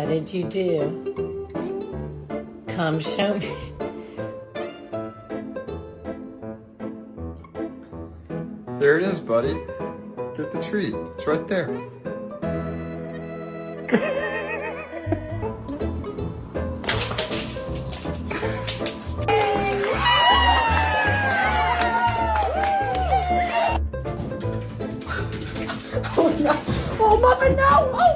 What did you do? Come show me. There it is, buddy. Get the treat. It's right there. Oh no! Oh, Mama, no! Oh!